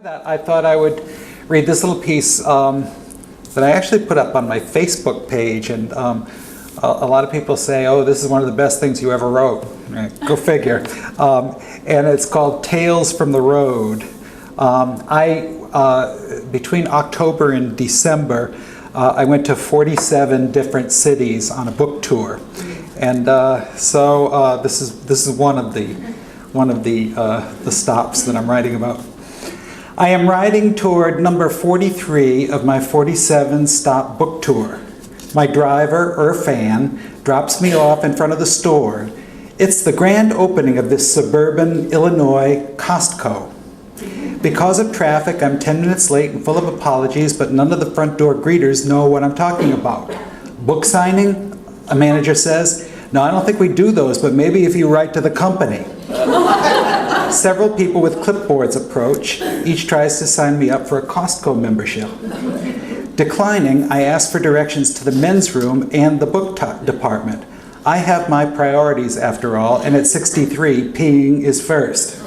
That I thought I would read this little piece that I actually put up on my Facebook page, and a lot of people say, oh, this is one of the best things you ever wrote. Go figure. And it's called Tales from the Road. Between October and December, I went to 47 different cities on a book tour, and so this is one of the stops that I'm writing about. I am riding toward number 43 of my 47 stop book tour. My driver, or fan, drops me off in front of the store. It's the grand opening of this suburban Illinois Costco. Because of traffic, I'm 10 minutes late and full of apologies, but none of the front door greeters know what I'm talking about. Book signing? A manager says. No, I don't think we do those, but maybe if you write to the company. Several people with clipboards approach. Each tries to sign me up for a Costco membership. Declining, I ask for directions to the men's room and the book department. I have my priorities after all, and at 63, peeing is first.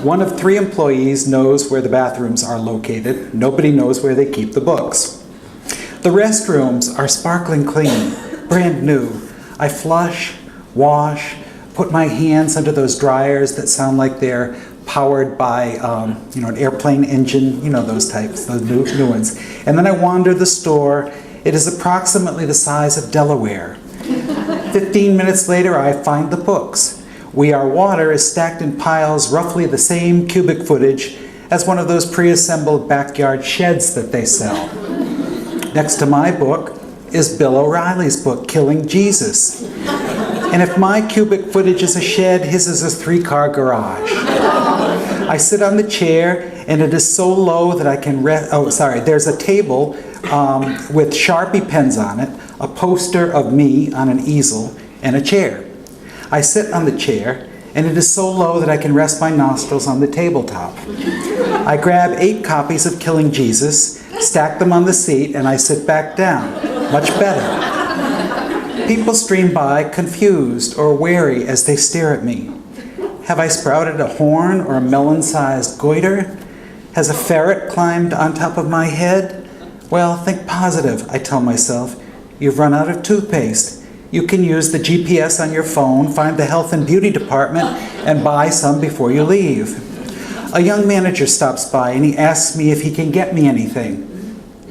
One of 3 employees knows where the bathrooms are located. Nobody knows where they keep the books. The restrooms are sparkling clean, brand new. I flush, wash, put my hands under those dryers that sound like they're powered by an airplane engine, those types, those new ones. And then I wander the store. It is approximately the size of Delaware. 15 minutes later, I find the books. We Are Water is stacked in piles roughly the same cubic footage as one of those pre-assembled backyard sheds that they sell. Next to my book is Bill O'Reilly's book, Killing Jesus. And if my cubic footage is a shed, his is a 3-car garage. I sit on the chair, and it is so low that I can there's a table with Sharpie pens on it, a poster of me on an easel, and a chair. I sit on the chair, and it is so low that I can rest my nostrils on the tabletop. I grab 8 copies of Killing Jesus, stack them on the seat, and I sit back down. Much better. People stream by, confused or wary as they stare at me. Have I sprouted a horn or a melon-sized goiter? Has a ferret climbed on top of my head? Well, think positive, I tell myself. You've run out of toothpaste. You can use the GPS on your phone, find the health and beauty department, and buy some before you leave. A young manager stops by and he asks me if he can get me anything.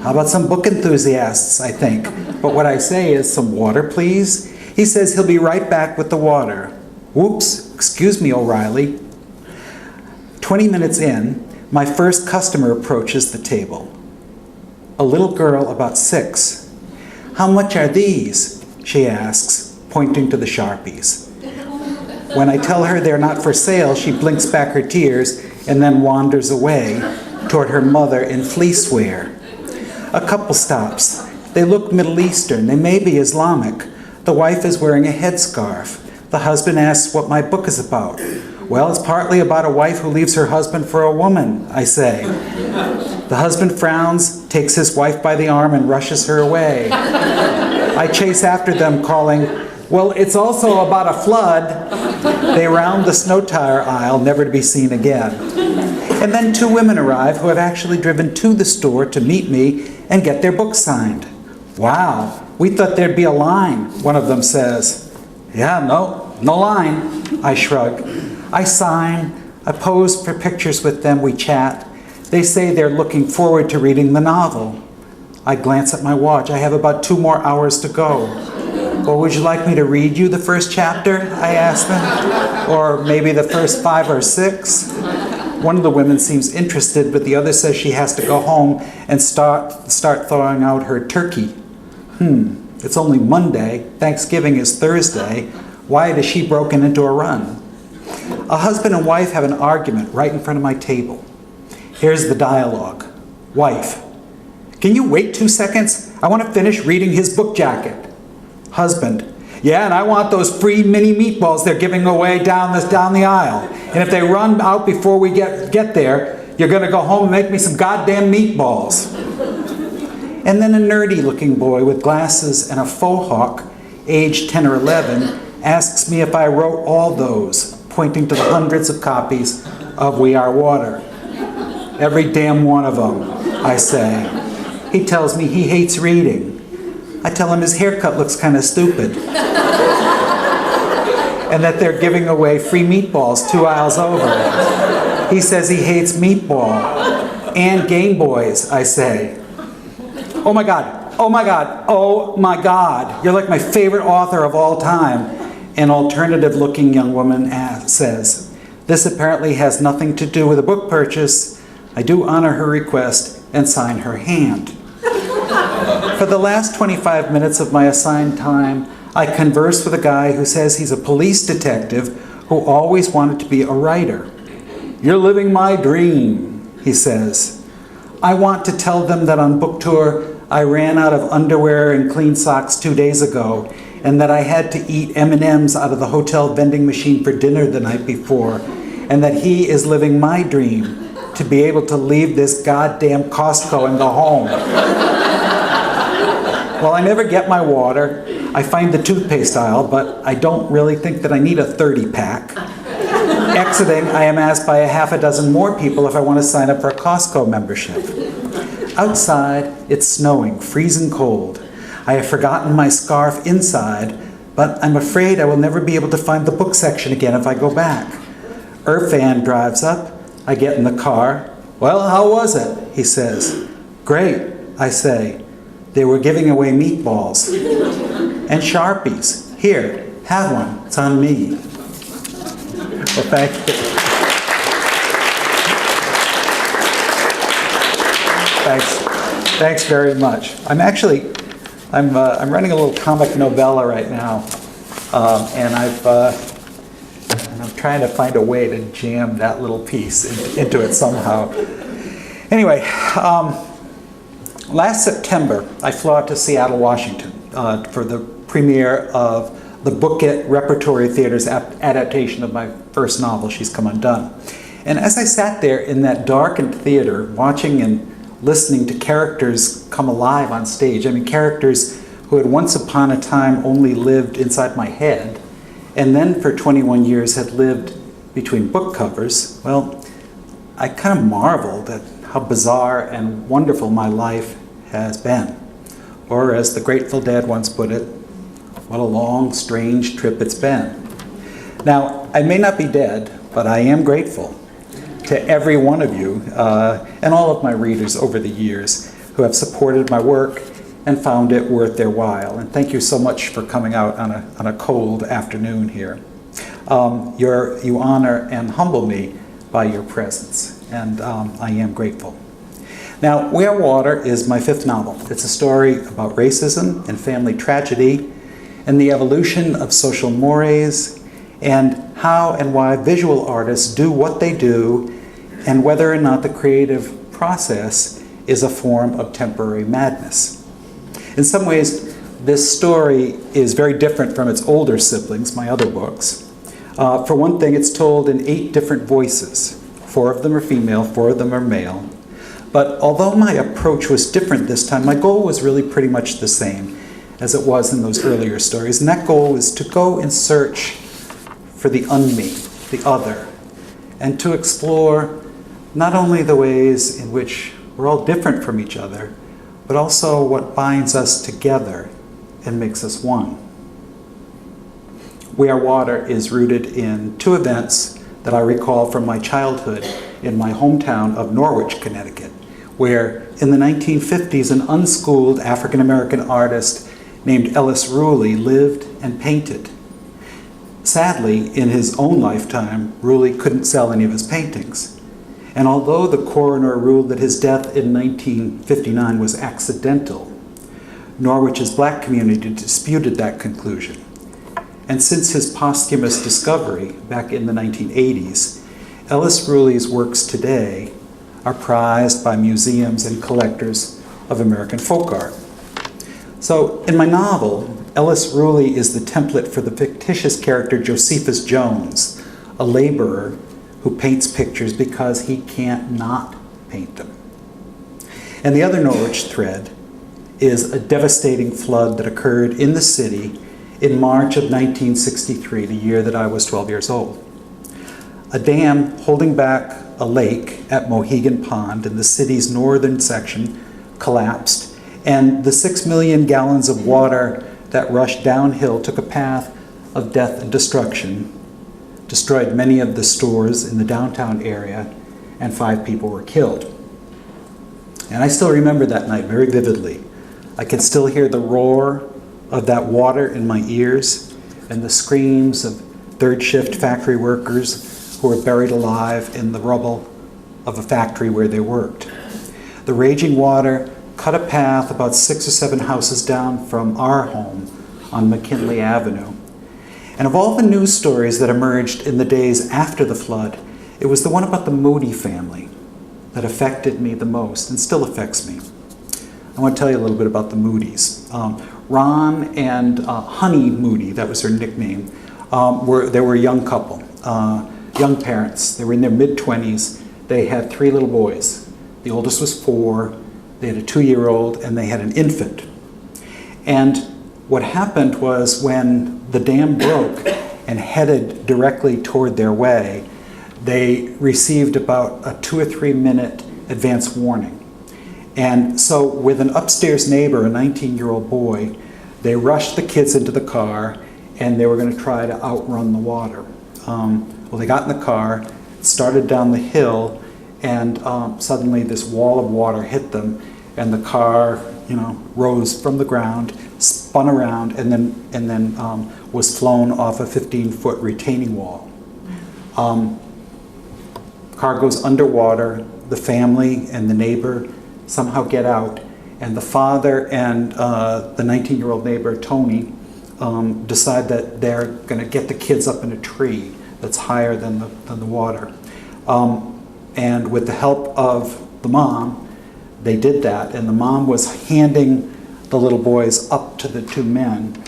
How about some book enthusiasts, I think. But what I say is, some water, please? He says he'll be right back with the water. Whoops, excuse me, O'Reilly. 20 minutes in, my first customer approaches the table. A little girl about 6. How much are these? She asks, pointing to the Sharpies. When I tell her they're not for sale, she blinks back her tears and then wanders away toward her mother in fleece wear. A couple stops. They look Middle Eastern. They may be Islamic. The wife is wearing a headscarf. The husband asks what my book is about. Well, it's partly about a wife who leaves her husband for a woman, I say. The husband frowns, takes his wife by the arm, and rushes her away. I chase after them, calling, well, it's also about a flood. They round the snow tire aisle, never to be seen again. And then 2 women arrive who have actually driven to the store to meet me and get their books signed. Wow, we thought there'd be a line, one of them says. Yeah, no line, I shrug. I sign, I pose for pictures with them, we chat. They say they're looking forward to reading the novel. I glance at my watch. I have about 2 more hours to go. Well, would you like me to read you the first chapter? I ask them. Or maybe the first 5 or 6? One of the women seems interested, but the other says she has to go home and start thawing out her turkey. It's only Monday. Thanksgiving is Thursday. Why has she broken into a run? A husband and wife have an argument right in front of my table. Here's the dialogue. Wife: can you wait 2 seconds? I want to finish reading his book jacket. Husband: yeah, and I want those free mini meatballs they're giving away down the aisle. And if they run out before we get there, you're going to go home and make me some goddamn meatballs. And then a nerdy-looking boy with glasses and a faux hawk, aged 10 or 11, asks me if I wrote all those, pointing to the hundreds of copies of We Are Water. Every damn one of them, I say. He tells me he hates reading. I tell him his haircut looks kind of stupid. And that they're giving away free meatballs 2 aisles over. He says he hates meatball and Game Boys, I say. Oh my God, oh my God, oh my God. You're like my favorite author of all time. An alternative-looking young woman says, this apparently has nothing to do with a book purchase. I do honor her request and sign her hand. For the last 25 minutes of my assigned time, I converse with a guy who says he's a police detective who always wanted to be a writer. You're living my dream, he says. I want to tell them that on book tour, I ran out of underwear and clean socks 2 days ago, and that I had to eat M&Ms out of the hotel vending machine for dinner the night before, and that he is living my dream to be able to leave this goddamn Costco and go home. Well, I never get my water. I find the toothpaste aisle, but I don't really think that I need a 30-pack. Exiting, I am asked by a half a dozen more people if I want to sign up for a Costco membership. Outside, it's snowing, freezing cold. I have forgotten my scarf inside, but I'm afraid I will never be able to find the book section again if I go back. Irfan drives up. I get in the car. Well, how was it? He says. Great, I say. They were giving away meatballs. And Sharpies. Here, have one. It's on me. Well, thank you. Thanks very much. I'm running a little comic novella right now, and I'm trying to find a way to jam that little piece into it somehow. Anyway, last September, I flew out to Seattle, Washington, for the premiere of the Book It Repertory Theater's adaptation of my first novel, She's Come Undone. And as I sat there in that darkened theater, watching and listening to characters come alive on stage, I mean, characters who had once upon a time only lived inside my head, and then for 21 years had lived between book covers, well, I kind of marveled at how bizarre and wonderful my life has been. Or as the Grateful Dead once put it, what a long, strange trip it's been. Now, I may not be dead, but I am grateful to every one of you and all of my readers over the years who have supported my work and found it worth their while. And thank you so much for coming out on a cold afternoon here. You honor and humble me by your presence, and I am grateful. Now, We Are Water is my fifth novel. It's a story about racism and family tragedy and the evolution of social mores and how and why visual artists do what they do and whether or not the creative process is a form of temporary madness. In some ways, this story is very different from its older siblings, my other books. For one thing, it's told in 8 different voices. 4 of them are female, 4 of them are male. But although my approach was different this time, my goal was really pretty much the same as it was in those earlier stories. And that goal is to go and search for the unme, the other, and to explore not only the ways in which we're all different from each other, but also what binds us together and makes us one. We Are Water is rooted in 2 events that I recall from my childhood in my hometown of Norwich, Connecticut, where in the 1950s an unschooled African-American artist named Ellis Ruley lived and painted. Sadly, in his own lifetime, Ruley couldn't sell any of his paintings. And although the coroner ruled that his death in 1959 was accidental, Norwich's black community disputed that conclusion. And since his posthumous discovery back in the 1980s, Ellis Ruley's works today are prized by museums and collectors of American folk art. So in my novel, Ellis Ruley is the template for the fictitious character Josephus Jones, a laborer who paints pictures because he can't not paint them. And the other Norwich thread is a devastating flood that occurred in the city in March of 1963, the year that I was 12 years old. A dam holding back a lake at Mohegan Pond in the city's northern section collapsed, and the 6 million gallons of water that rushed downhill took a path of death and destruction, destroyed many of the stores in the downtown area, and 5 people were killed. And I still remember that night very vividly. I can still hear the roar of that water in my ears and the screams of third shift factory workers who were buried alive in the rubble of a factory where they worked. The raging water cut a path about 6 or 7 houses down from our home on McKinley Avenue. And of all the news stories that emerged in the days after the flood, it was the one about the Moody family that affected me the most and still affects me. I want to tell you a little bit about the Moodys. Ron and Honey Moody, that was her nickname, they were a young couple, young parents. They were in their mid-20s. They had 3 little boys. The oldest was 4. They had a 2-year-old, and they had an infant. And what happened was when the dam broke and headed directly toward their way, they received about a 2 or 3 minute advance warning. And so with an upstairs neighbor, a 19-year-old boy, they rushed the kids into the car, and they were going to try to outrun the water. Well, they got in the car, started down the hill, and suddenly this wall of water hit them, and the car, rose from the ground, spun around, and then was flown off a 15-foot retaining wall. Car goes underwater. The family and the neighbor somehow get out, and the father and the 19-year-old neighbor, Tony, decide that they're going to get the kids up in a tree that's higher than the water. And with the help of the mom, they did that, and the mom was handing the little boys up to the 2 men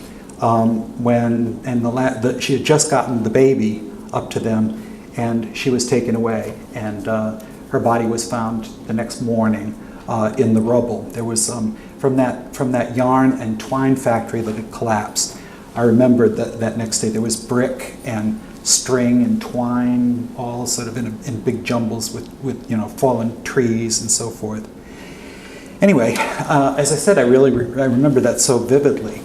she had just gotten the baby up to them, and she was taken away, and her body was found the next morning in the rubble. There was from that yarn and twine factory that had collapsed. I remember that next day there was brick and string and twine, all sort of in big jumbles with fallen trees and so forth. Anyway, as I said, I remember that so vividly.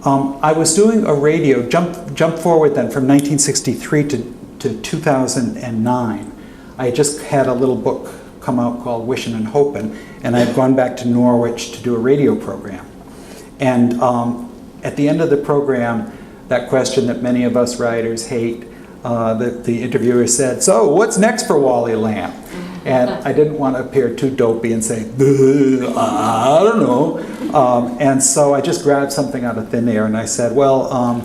I was doing a radio, jump forward then from 1963 to 2009. I had just had a little book come out called Wishin' and Hopin', and I had gone back to Norwich to do a radio program. And at the end of the program, that question that many of us writers hate, the interviewer said, "So, what's next for Wally Lamb?" And I didn't want to appear too dopey and say, I don't know. And so I just grabbed something out of thin air and I said, well,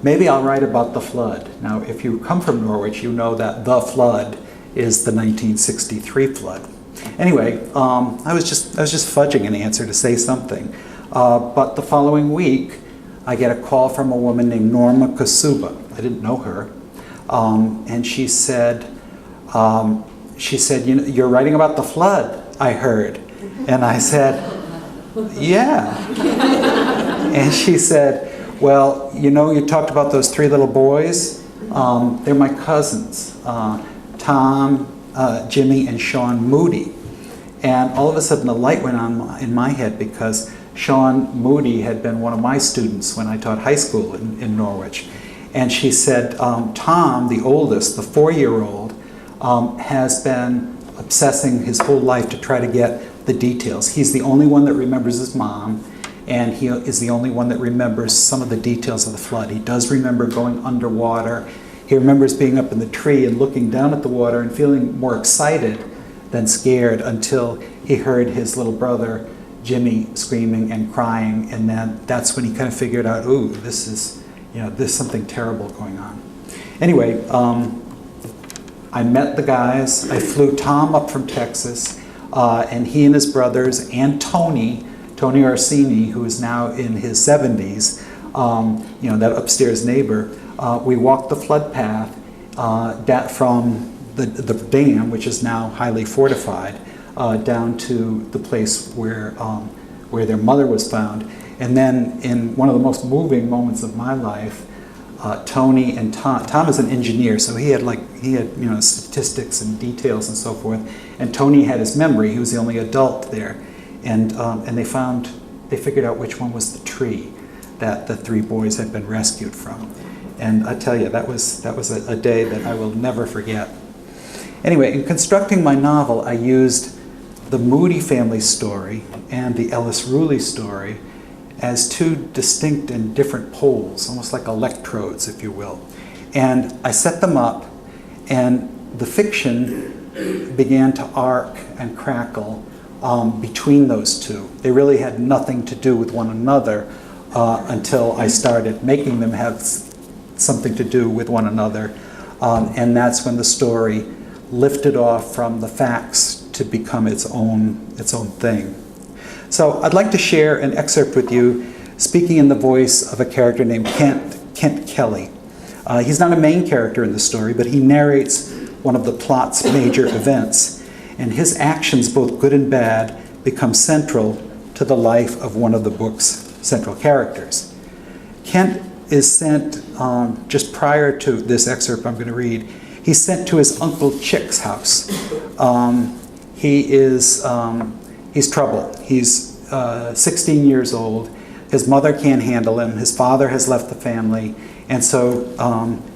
maybe I'll write about the flood. Now, if you come from Norwich, you know that the flood is the 1963 flood. Anyway, I was just fudging an answer to say something. But the following week, I get a call from a woman named Norma Kasuba. I didn't know her. And she said, you're writing about the flood, I heard. And I said, yeah. And she said, well, you talked about those 3 little boys. They're my cousins, Tom, Jimmy, and Sean Moody. And all of a sudden the light went on in my head because Sean Moody had been one of my students when I taught high school in Norwich. And she said, Tom, the oldest, the 4-year-old, has been obsessing his whole life to try to get the details. He's the only one that remembers his mom, and he is the only one that remembers some of the details of the flood. He does remember going underwater. He remembers being up in the tree and looking down at the water and feeling more excited than scared until he heard his little brother, Jimmy, screaming and crying, and then that's when he kind of figured out, ooh, there's something terrible going on. Anyway, I met the guys. I flew Tom up from Texas, and he and his brothers, and Tony Orsini, who is now in his 70s, that upstairs neighbor, we walked the flood path from the dam, which is now highly fortified, down to the place where their mother was found. And then in one of the most moving moments of my life, Tony and Tom. Tom is an engineer, so he had statistics and details and so forth. And Tony had his memory. He was the only adult there, and they figured out which one was the tree that the three boys had been rescued from. And I tell you, that was a day that I will never forget. Anyway, in constructing my novel, I used the Moody family story and the Ellis Ruley story as two distinct and different poles, almost like electrodes, if you will. And I set them up, and the fiction began to arc and crackle between those two. They really had nothing to do with one another until I started making them have something to do with one another. And that's when the story lifted off from the facts to become its own thing. So I'd like to share an excerpt with you, speaking in the voice of a character named Kent Kelly. He's not a main character in the story, but he narrates one of the plot's major events. And his actions, both good and bad, become central to the life of one of the book's central characters. Kent is sent, just prior to this excerpt I'm going to read, he's sent to his Uncle Chick's house. He's trouble. He's 16 years old. His mother can't handle him. His father has left the family. And so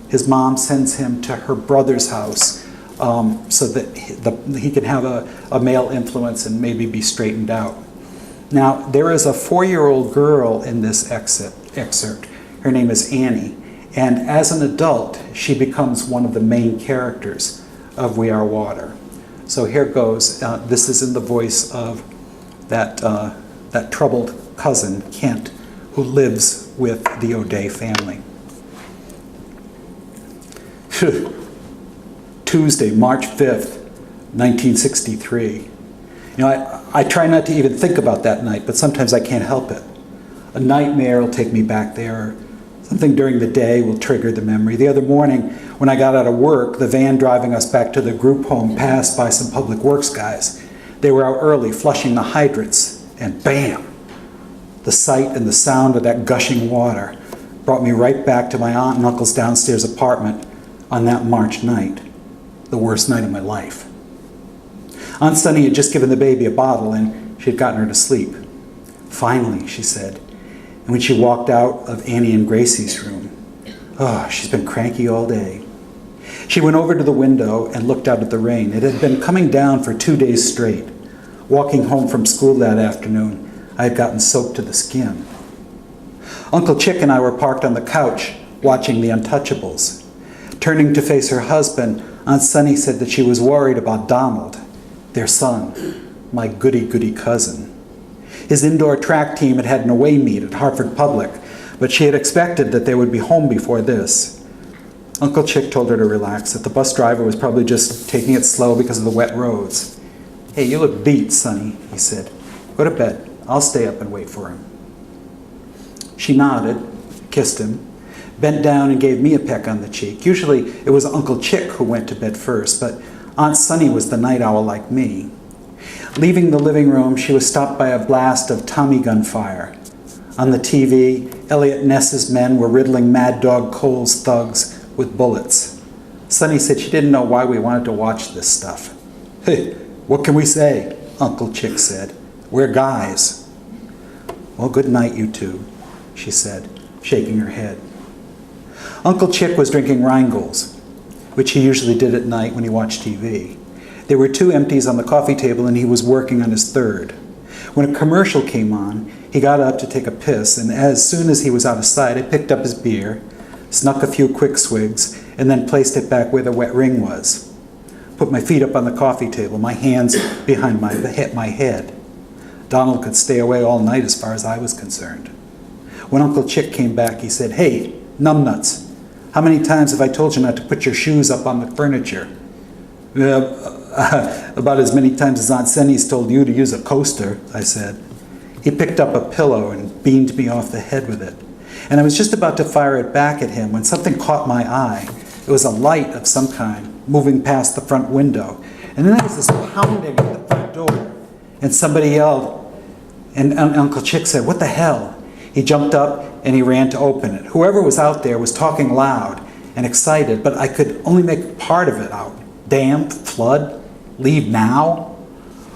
his mom sends him to her brother's house so that he can have a male influence and maybe be straightened out. Now, there is a 4-year-old girl in this excerpt. Her name is Annie. And as an adult, she becomes one of the main characters of We Are Water. So here goes. This is in the voice of that troubled cousin, Kent, who lives with the O'Day family. Tuesday, March 5th, 1963. I try not to even think about that night, but sometimes I can't help it. A nightmare will take me back there. Something during the day will trigger the memory. The other morning, when I got out of work, the van driving us back to the group home passed by some public works guys. They were out early, flushing the hydrants, and bam! The sight and the sound of that gushing water brought me right back to my aunt and uncle's downstairs apartment on that March night, the worst night of my life. Aunt Sunny had just given the baby a bottle, and she had gotten her to sleep. Finally, she said, and when she walked out of Annie and Gracie's room, she's been cranky all day. She went over to the window and looked out at the rain. It had been coming down for 2 days straight. Walking home from school that afternoon, I had gotten soaked to the skin. Uncle Chick and I were parked on the couch, watching The Untouchables. Turning to face her husband, Aunt Sunny said that she was worried about Donald, their son, my goody-goody cousin. His indoor track team had had an away meet at Hartford Public, but she had expected that they would be home before this. Uncle Chick told her to relax, that the bus driver was probably just taking it slow because of the wet roads. "Hey, you look beat, Sonny," he said. "Go to bed. I'll stay up and wait for him." She nodded, kissed him, bent down and gave me a peck on the cheek. Usually it was Uncle Chick who went to bed first, but Aunt Sunny was the night owl like me. Leaving the living room, she was stopped by a blast of Tommy gun fire. On the TV, Elliot Ness's men were riddling Mad Dog Cole's thugs with bullets. Sunny said she didn't know why we wanted to watch this stuff. "Hey, what can we say?" Uncle Chick said. "We're guys." "Well, good night, you two," she said, shaking her head. Uncle Chick was drinking Rheingold's, which he usually did at night when he watched TV. There were 2 empties on the coffee table, and he was working on his third. When a commercial came on, he got up to take a piss, and as soon as he was out of sight, I picked up his beer, snuck a few quick swigs, and then placed it back where the wet ring was. Put my feet up on the coffee table, my hands behind my head. Donald could stay away all night as far as I was concerned. When Uncle Chick came back, he said, "Hey, numbnuts, how many times have I told you not to put your shoes up on the furniture?" "About as many times as Aunt Sunny's told you to use a coaster," I said. He picked up a pillow and beamed me off the head with it. And I was just about to fire it back at him when something caught my eye. It was a light of some kind moving past the front window. And then there was this pounding at the front door. And somebody yelled, and Uncle Chick said, "What the hell?" He jumped up and he ran to open it. Whoever was out there was talking loud and excited, but I could only make part of it out. Damp, flood, leave now?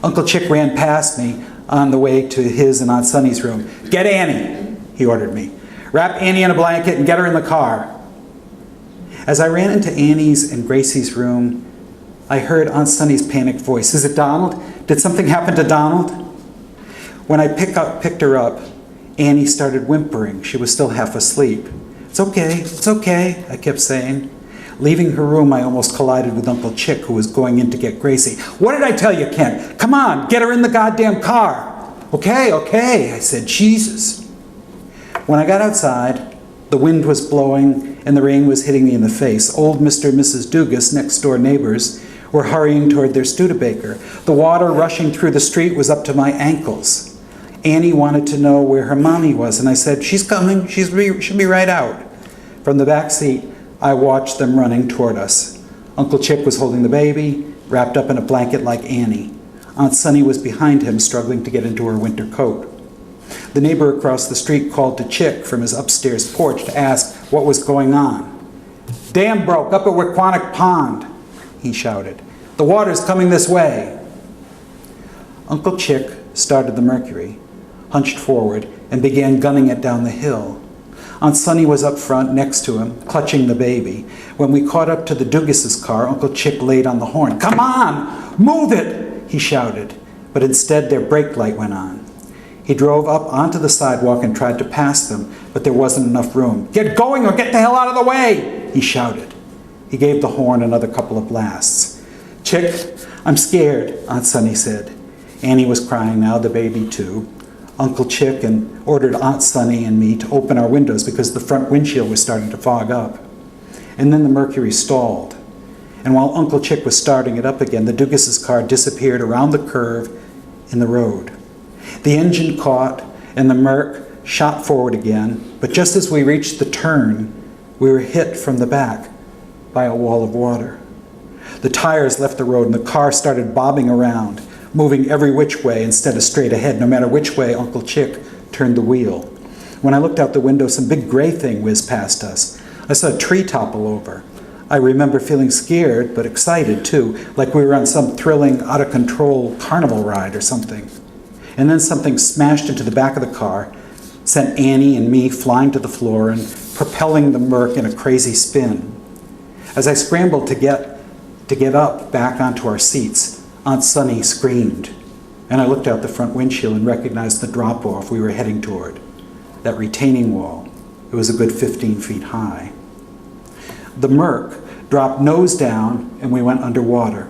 Uncle Chick ran past me on the way to his and Aunt Sunny's room. "Get Annie," he ordered me. "Wrap Annie in a blanket and get her in the car." As I ran into Annie's and Gracie's room, I heard Aunt Sunny's panicked voice. "Is it Donald? Did something happen to Donald?" When I picked her up, Annie started whimpering. She was still half asleep. It's okay, I kept saying. Leaving her room, I almost collided with Uncle Chick, who was going in to get Gracie. "What did I tell you, Kent? Come on, get her in the goddamn car." Okay, I said, Jesus. When I got outside, the wind was blowing and the rain was hitting me in the face. Old Mr. and Mrs. Dugas, next door neighbors, were hurrying toward their Studebaker. The water rushing through the street was up to my ankles. Annie wanted to know where her mommy was, and I said, "She's coming, she'll be right out." From the back seat, I watched them running toward us. Uncle Chick was holding the baby, wrapped up in a blanket like Annie. Aunt Sunny was behind him, struggling to get into her winter coat. The neighbor across the street called to Chick from his upstairs porch to ask what was going on. "Dam broke up at Wequanic Pond," he shouted. "The water's coming this way." Uncle Chick started the Mercury, hunched forward, and began gunning it down the hill. Aunt Sunny was up front next to him, clutching the baby. When we caught up to the Dugas' car, Uncle Chick laid on the horn. "Come on, move it," he shouted, but instead their brake light went on. He drove up onto the sidewalk and tried to pass them, but there wasn't enough room. "Get going or get the hell out of the way," he shouted. He gave the horn another couple of blasts. "Chick, I'm scared," Aunt Sunny said. Annie was crying now, the baby too. Uncle Chick ordered Aunt Sunny and me to open our windows because the front windshield was starting to fog up. And then the Mercury stalled. And while Uncle Chick was starting it up again, the Dugas' car disappeared around the curve in the road. The engine caught and the Merc shot forward again, but just as we reached the turn, we were hit from the back by a wall of water. The tires left the road and the car started bobbing around, moving every which way instead of straight ahead, no matter which way Uncle Chick turned the wheel. When I looked out the window, some big gray thing whizzed past us. I saw a tree topple over. I remember feeling scared, but excited too, like we were on some thrilling, out-of-control carnival ride or something. And then something smashed into the back of the car, sent Annie and me flying to the floor and propelling the Merc in a crazy spin. As I scrambled to get up back onto our seats, Aunt Sunny screamed, and I looked out the front windshield and recognized the drop-off we were heading toward, that retaining wall. It was a good 15 feet high. The Merc dropped nose down, and we went underwater.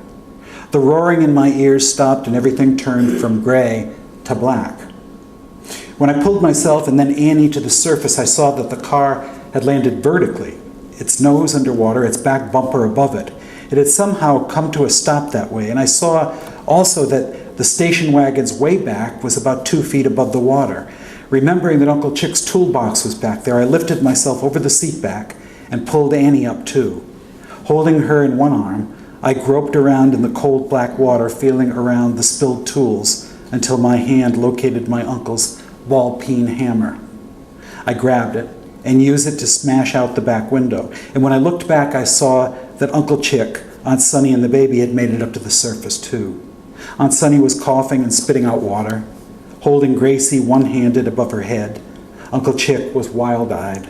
The roaring in my ears stopped, and everything turned from gray to black. When I pulled myself and then Annie to the surface, I saw that the car had landed vertically, its nose underwater, its back bumper above it. It had somehow come to a stop that way, and I saw also that the station wagon's way back was about 2 feet above the water. Remembering that Uncle Chick's toolbox was back there, I lifted myself over the seat back and pulled Annie up too. Holding her in one arm, I groped around in the cold black water, feeling around the spilled tools until my hand located my uncle's ball-peen hammer. I grabbed it and used it to smash out the back window. And when I looked back, I saw that Uncle Chick, Aunt Sunny, and the baby had made it up to the surface too. Aunt Sunny was coughing and spitting out water, holding Gracie one-handed above her head. Uncle Chick was wild-eyed.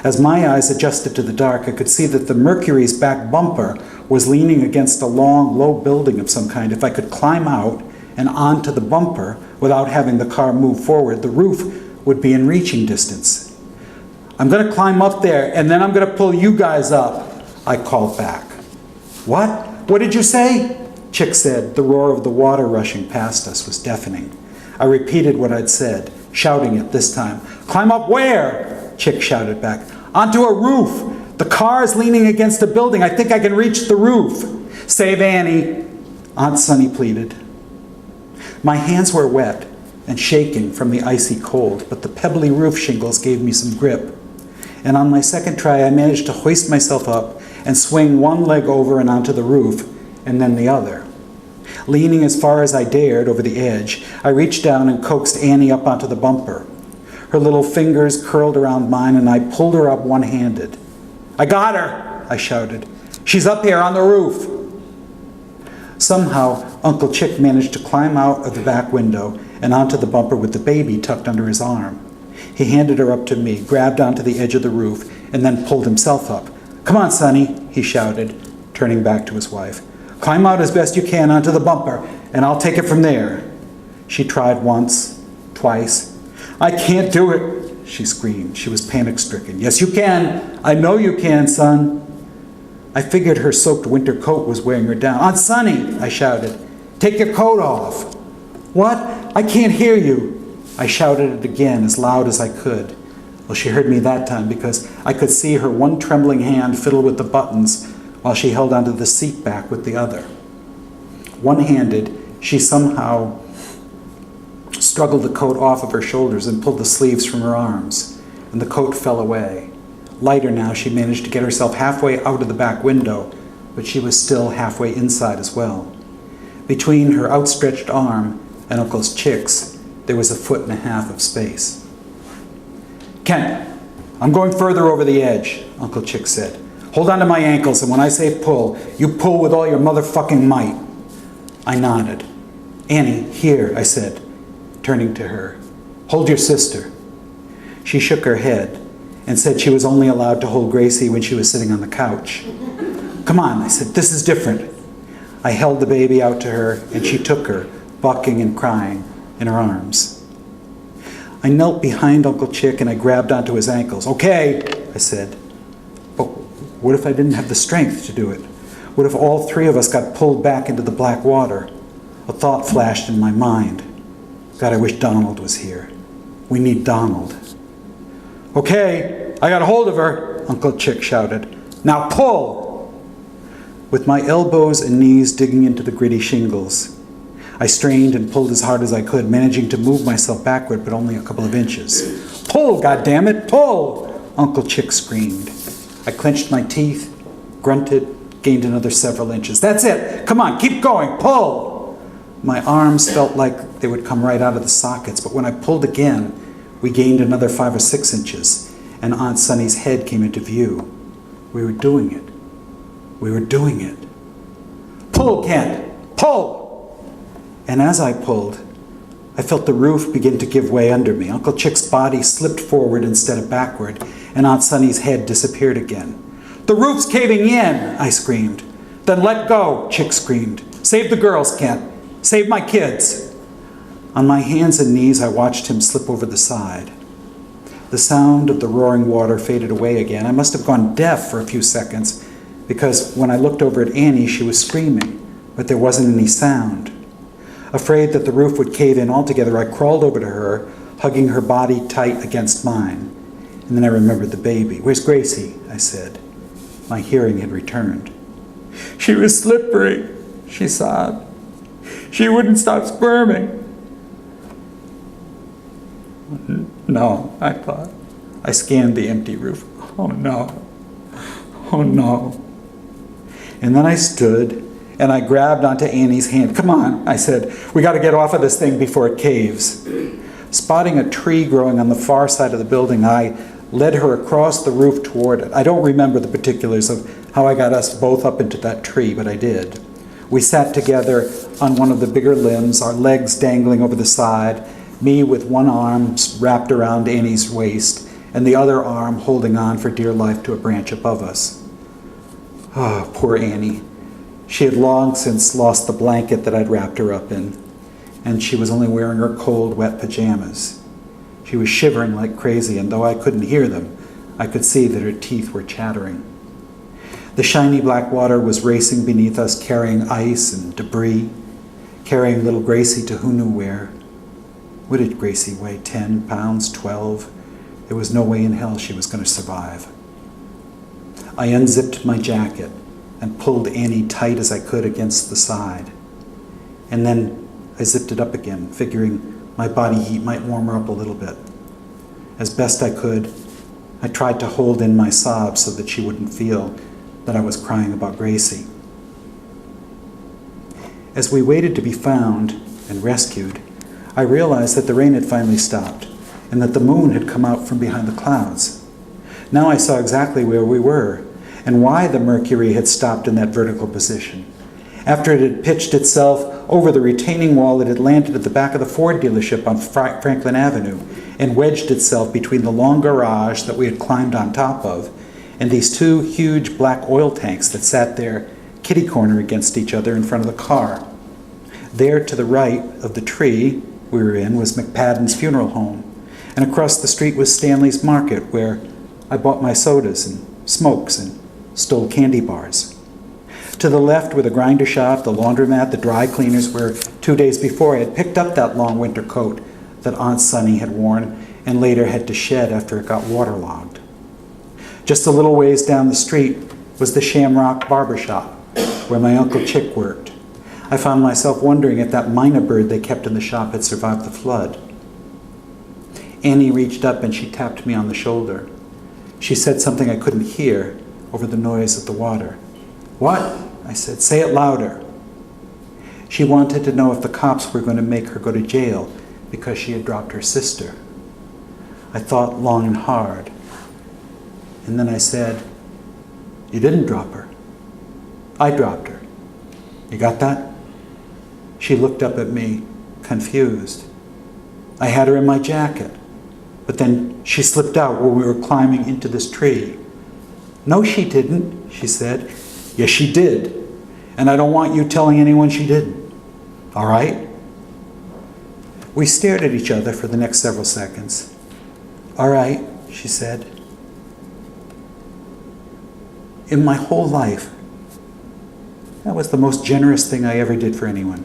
As my eyes adjusted to the dark, I could see that the Mercury's back bumper was leaning against a long, low building of some kind. If I could climb out and onto the bumper without having the car move forward, the roof would be in reaching distance. "I'm going to climb up there, and then I'm going to pull you guys up," I called back. "What? What did you say?" Chick said. The roar of the water rushing past us was deafening. I repeated what I'd said, shouting it this time. "Climb up where?" Chick shouted back. "Onto a roof. The car is leaning against a building. I think I can reach the roof." "Save Annie," Aunt Sunny pleaded. My hands were wet and shaking from the icy cold, but the pebbly roof shingles gave me some grip. And on my second try, I managed to hoist myself up and swing one leg over and onto the roof, and then the other. Leaning as far as I dared over the edge, I reached down and coaxed Annie up onto the bumper. Her little fingers curled around mine, and I pulled her up one-handed. "I got her!" I shouted. "She's up here on the roof!" Somehow, Uncle Chick managed to climb out of the back window and onto the bumper with the baby tucked under his arm. He handed her up to me, grabbed onto the edge of the roof, and then pulled himself up. "Come on, Sonny," he shouted, turning back to his wife. "Climb out as best you can onto the bumper, and I'll take it from there." She tried once, twice. "I can't do it," she screamed. She was panic-stricken. "Yes, you can. I know you can, son." I figured her soaked winter coat was weighing her down. "Aunt Sonny," I shouted, "take your coat off." "What? I can't hear you." I shouted it again as loud as I could. Well, she heard me that time because I could see her one trembling hand fiddle with the buttons while she held onto the seat back with the other. One-handed, she somehow struggled the coat off of her shoulders and pulled the sleeves from her arms, and the coat fell away. Lighter now, she managed to get herself halfway out of the back window, but she was still halfway inside as well. Between her outstretched arm and Uncle Chick's, there was 1.5 feet of space. "Kent, I'm going further over the edge," Uncle Chick said. "Hold on to my ankles, and when I say pull, you pull with all your motherfucking might." I nodded. "Annie, here," I said, turning to her. "Hold your sister." She shook her head and said she was only allowed to hold Gracie when she was sitting on the couch. "Come on," I said, "this is different." I held the baby out to her, and she took her, bucking and crying, in her arms. I knelt behind Uncle Chick and I grabbed onto his ankles. "Okay," I said, "but what if I didn't have the strength to do it? What if all 3 of us got pulled back into the black water?" A thought flashed in my mind. God, I wish Donald was here. We need Donald. "Okay, I got a hold of her," Uncle Chick shouted. "Now pull!" With my elbows and knees digging into the gritty shingles, I strained and pulled as hard as I could, managing to move myself backward, but only a couple of inches. "Pull, goddammit, pull!" Uncle Chick screamed. I clenched my teeth, grunted, gained another several inches. "That's it! Come on, keep going, pull!" My arms felt like they would come right out of the sockets, but when I pulled again, we gained another 5 or 6 inches, and Aunt Sonny's head came into view. We were doing it. We were doing it. "Pull, Kent! Pull!" And as I pulled, I felt the roof begin to give way under me. Uncle Chick's body slipped forward instead of backward, and Aunt Sonny's head disappeared again. "The roof's caving in!" I screamed. "Then let go!" Chick screamed. "Save the girls, Kent! Save my kids!" On my hands and knees, I watched him slip over the side. The sound of the roaring water faded away again. I must have gone deaf for a few seconds, because when I looked over at Annie, she was screaming, but there wasn't any sound. Afraid that the roof would cave in altogether, I crawled over to her, hugging her body tight against mine. And then I remembered the baby. "Where's Gracie?" I said. My hearing had returned. "She was slippery," she sobbed. "She wouldn't stop squirming." No, I thought. I scanned the empty roof. Oh no. Oh no. And then I stood and I grabbed onto Annie's hand. "Come on," I said. "We got to get off of this thing before it caves." Spotting a tree growing on the far side of the building, I led her across the roof toward it. I don't remember the particulars of how I got us both up into that tree, but I did. We sat together on one of the bigger limbs, our legs dangling over the side, me with one arm wrapped around Annie's waist, and the other arm holding on for dear life to a branch above us. Oh, poor Annie. She had long since lost the blanket that I'd wrapped her up in, and she was only wearing her cold, wet pajamas. She was shivering like crazy, and though I couldn't hear them, I could see that her teeth were chattering. The shiny black water was racing beneath us, carrying ice and debris, carrying little Gracie to who knew where. What did Gracie weigh, 10 pounds, 12? There was no way in hell she was going to survive. I unzipped my jacket and pulled Annie tight as I could against the side. And then I zipped it up again, figuring my body heat might warm her up a little bit. As best I could, I tried to hold in my sobs so that she wouldn't feel that I was crying about Gracie. As we waited to be found and rescued, I realized that the rain had finally stopped, and that the moon had come out from behind the clouds. Now I saw exactly where we were, and why the Mercury had stopped in that vertical position. After it had pitched itself over the retaining wall, it had landed at the back of the Ford dealership on Franklin Avenue and wedged itself between the long garage that we had climbed on top of and these two huge black oil tanks that sat there kitty-corner against each other in front of the car. There to the right of the tree we were in was McPadden's funeral home, and across the street was Stanley's Market, where I bought my sodas and smokes and stole candy bars. To the left were the grinder shop, the laundromat, the dry cleaners, where 2 days before I had picked up that long winter coat that Aunt Sunny had worn and later had to shed after it got waterlogged. Just a little ways down the street was the Shamrock Barber Shop, where my Uncle Chick worked. I found myself wondering if that mynah bird they kept in the shop had survived the flood. Annie reached up and she tapped me on the shoulder. She said something I couldn't hear over the noise of the water. "What?" I said. "Say it louder." She wanted to know if the cops were going to make her go to jail because she had dropped her sister. I thought long and hard. And then I said, "You didn't drop her. I dropped her. You got that?" She looked up at me, confused. "I had her in my jacket, but then she slipped out while we were climbing into this tree." "No, she didn't," she said. "Yes, she did. And I don't want you telling anyone she didn't. All right?" We stared at each other for the next several seconds. "All right," she said. In my whole life, that was the most generous thing I ever did for anyone.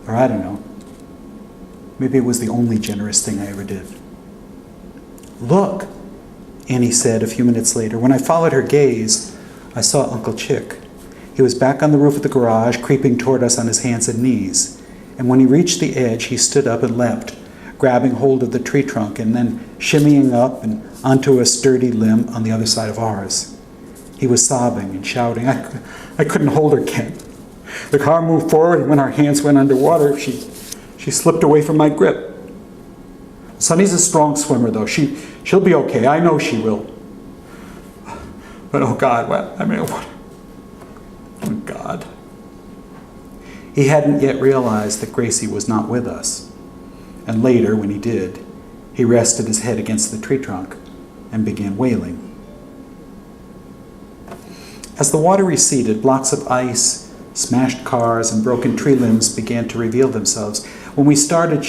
Or I don't know. Maybe it was the only generous thing I ever did. "Look," Annie said a few minutes later. When I followed her gaze, I saw Uncle Chick. He was back on the roof of the garage, creeping toward us on his hands and knees. And when he reached the edge, he stood up and leapt, grabbing hold of the tree trunk and then shimmying up and onto a sturdy limb on the other side of ours. He was sobbing and shouting. I couldn't hold her, Ken. The car moved forward, and when our hands went underwater, she slipped away from my grip. Sonny's a strong swimmer, though. She'll be okay. I know she will. But oh God, what? Oh God. He hadn't yet realized that Gracie was not with us. And later, when he did, he rested his head against the tree trunk and began wailing. As the water receded, blocks of ice, smashed cars, and broken tree limbs began to reveal themselves. When we started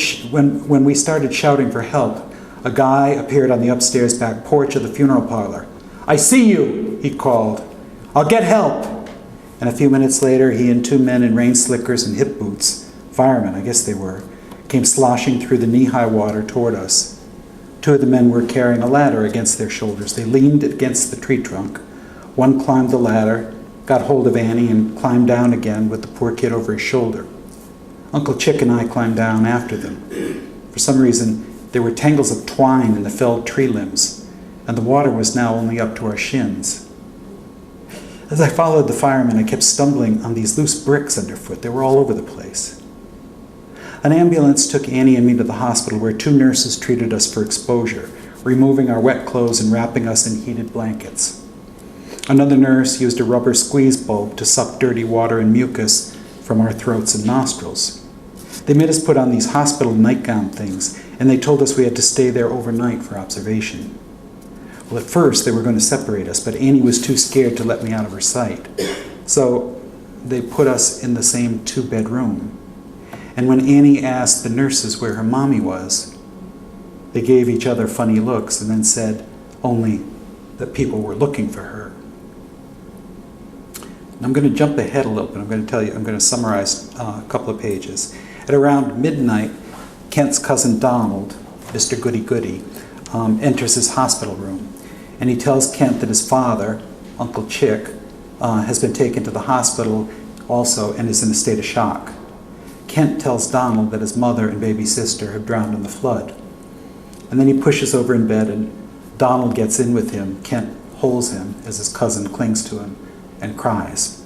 shouting for help, a guy appeared on the upstairs back porch of the funeral parlor. "I see you," he called. "I'll get help." And a few minutes later, he and two men in rain slickers and hip boots, firemen, I guess they were, came sloshing through the knee-high water toward us. Two of the men were carrying a ladder against their shoulders. They leaned against the tree trunk. One climbed the ladder, got hold of Annie, and climbed down again with the poor kid over his shoulder. Uncle Chick and I climbed down after them. For some reason, there were tangles of twine in the felled tree limbs, and the water was now only up to our shins. As I followed the firemen, I kept stumbling on these loose bricks underfoot. They were all over the place. An ambulance took Annie and me to the hospital, where two nurses treated us for exposure, removing our wet clothes and wrapping us in heated blankets. Another nurse used a rubber squeeze bulb to suck dirty water and mucus from our throats and nostrils. They made us put on these hospital nightgown things, and they told us we had to stay there overnight for observation. Well, at first they were going to separate us, but Annie was too scared to let me out of her sight. So they put us in the same two-bedroom. And when Annie asked the nurses where her mommy was, they gave each other funny looks and then said only that people were looking for her. I'm going to jump ahead a little bit. I'm going to summarize a couple of pages. At around midnight, Kent's cousin Donald, Mr. Goody-Goody, enters his hospital room. And he tells Kent that his father, Uncle Chick, has been taken to the hospital also and is in a state of shock. Kent tells Donald that his mother and baby sister have drowned in the flood. And then he pushes over in bed, and Donald gets in with him. Kent holds him as his cousin clings to him and cries.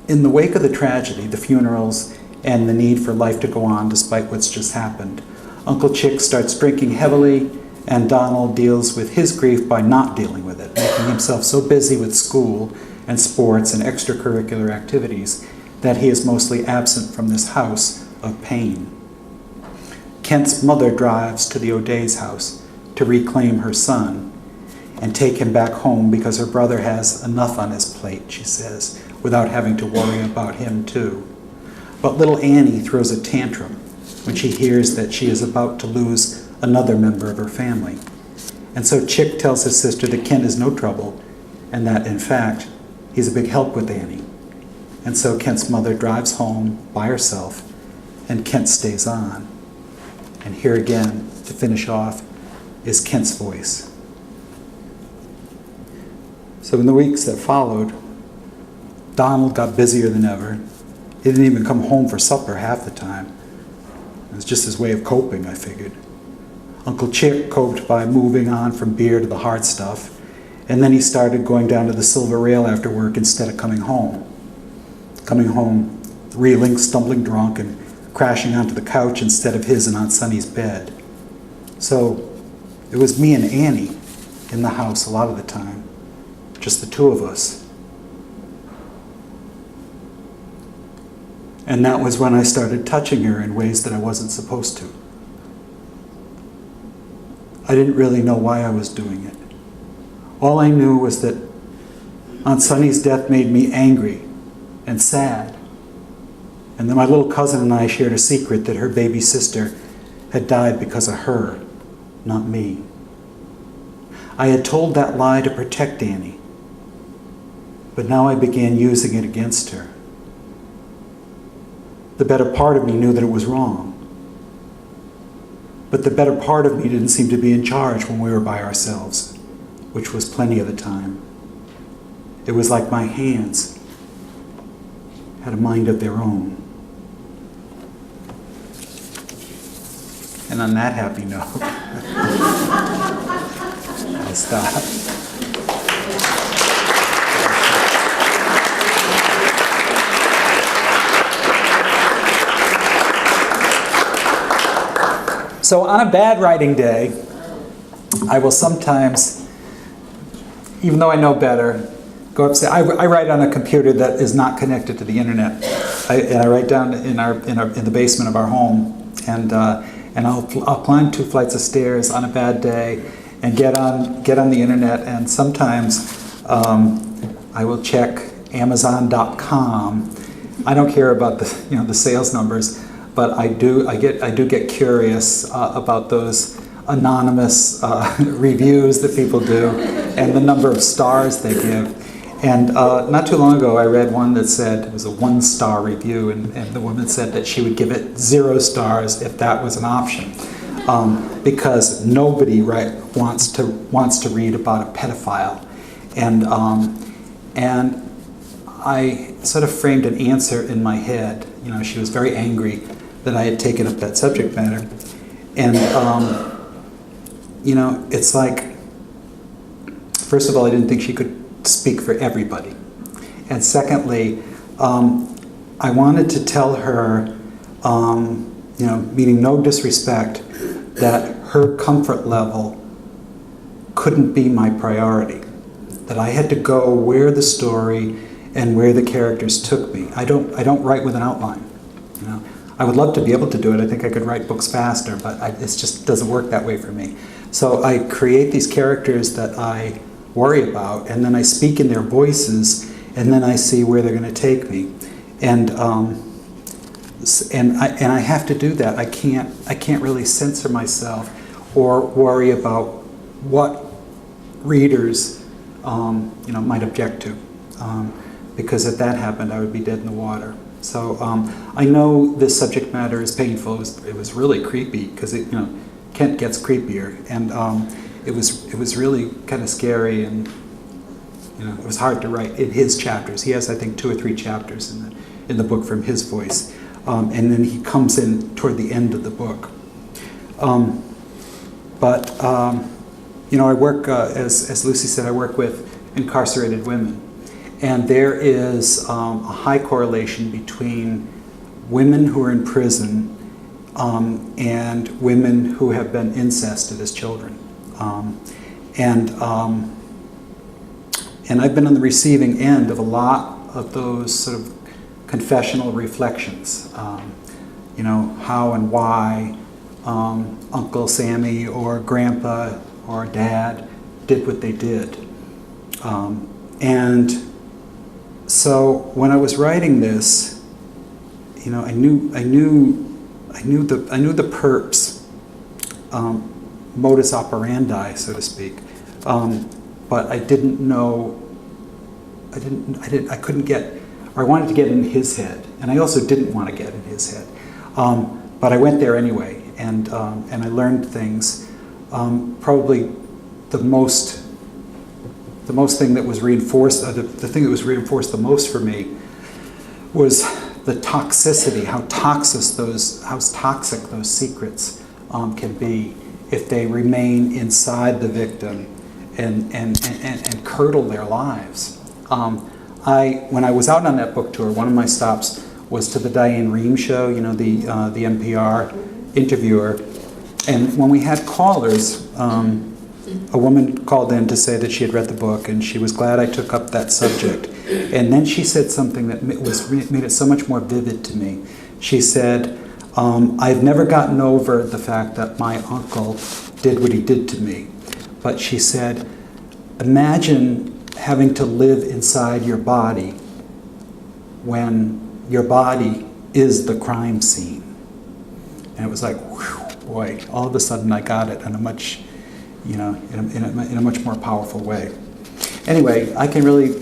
In the wake of the tragedy, the funerals, and the need for life to go on despite what's just happened, Uncle Chick starts drinking heavily, and Donald deals with his grief by not dealing with it, making himself so busy with school and sports and extracurricular activities that he is mostly absent from this house of pain. Kent's mother drives to the O'Day's house to reclaim her son and take him back home because her brother has enough on his plate, she says, without having to worry about him too. But little Annie throws a tantrum when she hears that she is about to lose another member of her family. And so Chick tells his sister that Kent is no trouble and that, in fact, he's a big help with Annie. And so Kent's mother drives home by herself and Kent stays on. And here again, to finish off, is Kent's voice. So in the weeks that followed, Donald got busier than ever. He didn't even come home for supper half the time. It was just his way of coping, I figured. Uncle Chick coped by moving on from beer to the hard stuff, and then he started going down to the Silver Rail after work instead of coming home. Coming home, reeling, stumbling drunk, and crashing onto the couch instead of his and Aunt Sunny's bed. So it was me and Annie in the house a lot of the time, just the two of us. And that was when I started touching her in ways that I wasn't supposed to. I didn't really know why I was doing it. All I knew was that Aunt Sunny's death made me angry and sad. And then my little cousin and I shared a secret that her baby sister had died because of her, not me. I had told that lie to protect Annie, but now I began using it against her. The better part of me knew that it was wrong. But the better part of me didn't seem to be in charge when we were by ourselves, which was plenty of the time. It was like my hands had a mind of their own. And on that happy note, I'll stop. So on a bad writing day, I will sometimes, even though I know better, go upstairs. I write on a computer that is not connected to the internet. I write down in the basement of our home, and I'll climb 2 flights of stairs on a bad day, and get on the internet. And sometimes I will check Amazon.com. I don't care about the sales numbers. But I do get curious about those anonymous reviews that people do and the number of stars they give. And not too long ago, I read one that said it was a 1-star review, and the woman said that she would give it 0 stars if that was an option, because nobody wants to read about a pedophile, and I sort of framed an answer in my head. She was very angry that I had taken up that subject matter. And, it's like, first of all, I didn't think she could speak for everybody. And secondly, I wanted to tell her, meaning no disrespect, that her comfort level couldn't be my priority. That I had to go where the story and where the characters took me. I don't write with an outline. I would love to be able to do it. I think I could write books faster, but it just doesn't work that way for me. So I create these characters that I worry about, and then I speak in their voices, and then I see where they're going to take me. And I have to do that. I can't really censor myself or worry about what readers might object to, because if that happened, I would be dead in the water. So I know this subject matter is painful. It was really creepy because Kent gets creepier, and it was really kind of scary, and it was hard to write in his chapters. He has, I think, 2 or 3 chapters in the book from his voice, and then he comes in toward the end of the book. I work, as Lucy said, I work with incarcerated women. And there is a high correlation between women who are in prison and women who have been incested as children. And I've been on the receiving end of a lot of those sort of confessional reflections. You know, how and why Uncle Sammy or Grandpa or Dad did what they did. And so when I was writing this, you know, I knew the perp's modus operandi, so to speak, but I didn't know. I couldn't get, or I wanted to get in his head, and I also didn't want to get in his head. But I went there anyway, and I learned things. Probably the most thing that was reinforced, the thing that was reinforced the most for me was the toxicity, how toxic those secrets can be if they remain inside the victim and curdle their lives. When I was out on that book tour, one of my stops was to the Diane Rehm show, you know, the NPR interviewer. And when we had callers, a woman called in to say that she had read the book and she was glad I took up that subject. And then she said something that made it so much more vivid to me. She said, I've never gotten over the fact that my uncle did what he did to me. But she said, imagine having to live inside your body when your body is the crime scene. And it was like, whew, boy, all of a sudden I got it in a much, you know, in a much more powerful way. Anyway, I can really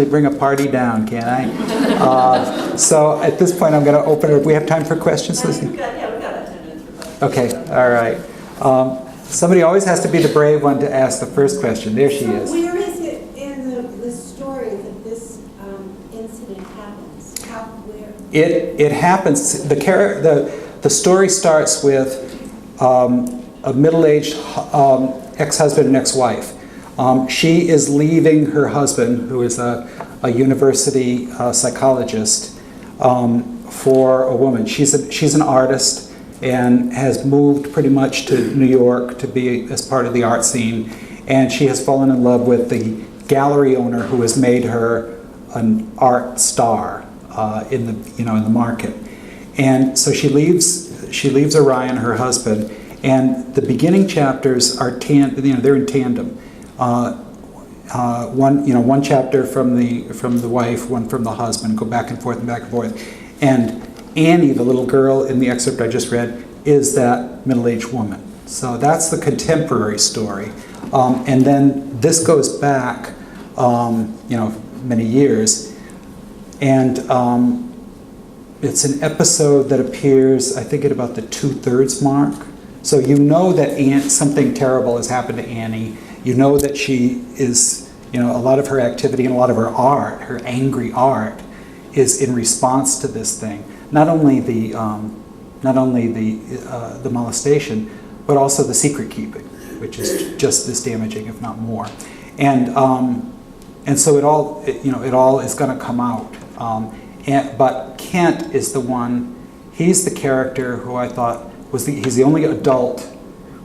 bring a party down, can't I? So at this point, I'm going to open it. We have time for questions, Lizzie? We got 10 minutes for questions. Okay, all right. Somebody always has to be the brave one to ask the first question. There she is. Where is it in the story that this incident happens? Where? It happens. The story starts with a middle-aged ex-husband and ex-wife. She is leaving her husband, who is a university psychologist, for a woman. She's an artist and has moved pretty much to New York to be as part of the art scene. And she has fallen in love with the gallery owner who has made her an art star in the market. And so she leaves Orion, her husband, and the beginning chapters are they're in tandem. One chapter from the wife, one from the husband, go back and forth and back and forth. And Annie, the little girl in the excerpt I just read, is that middle-aged woman. So that's the contemporary story. And then this goes back, many years. And it's an episode that appears, I think, at about the 2/3 mark. So you know that something terrible has happened to Annie. You know that she is, a lot of her activity and a lot of her art, her angry art, is in response to this thing. Not only the molestation, but also the secret keeping, which is just as damaging, if not more. And so it all is going to come out. But Kent is the one. He's the character who I thought he's the only adult